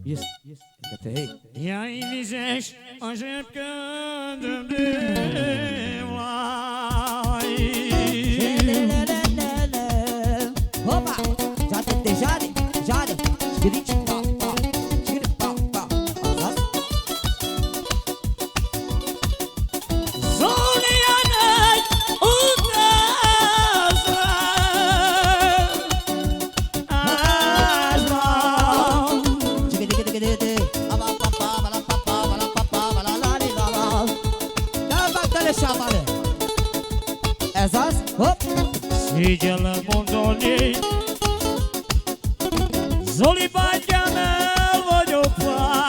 Yes. Hey. Ja ili zes a zsebködömdő vaj. Hoppa! Jade, jade. Skiric, pa, pa. Skiric, pa, pa. Azaz. Zolianek utazra. Ez az, hopp! Szégyellem mondani, Zoli bátyám, el vagyok vára.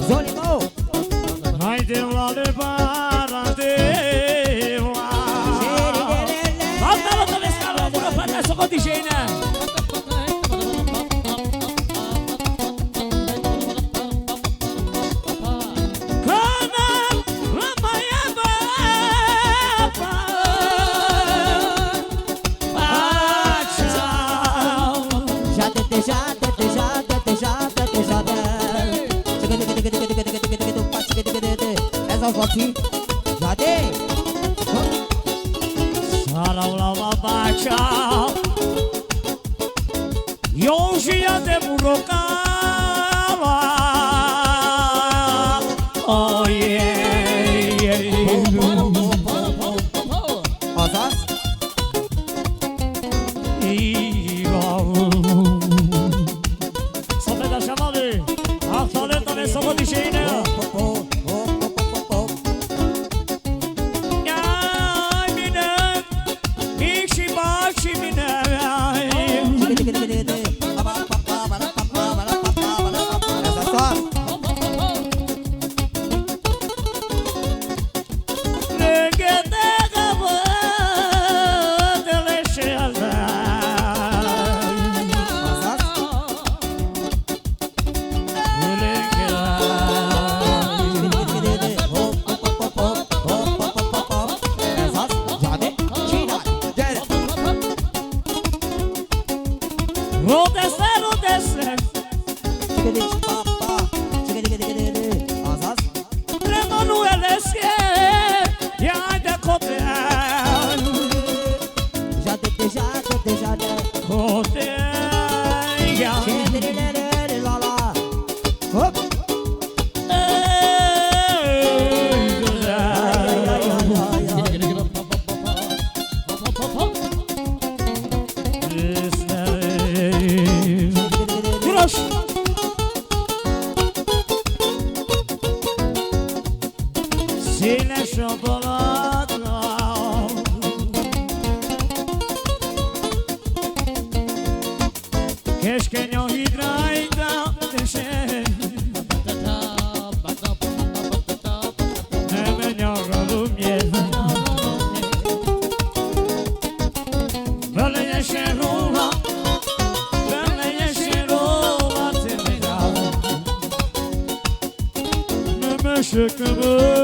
Zoli, go! Haide la le bara de la. Vamos a descargar por para eso con DJ na. Ez az, Laci! Jade! Saraulava bácsa, Józsia de burokálva. Oh yeah, Azaz! így van. Szomeda sem adő, aftalőttem és szokott is énel. Széles a Balatra, keskeny a hidrájta, ne menj arra lumjed, belejesen róla, tényleg, ne mösökömöd.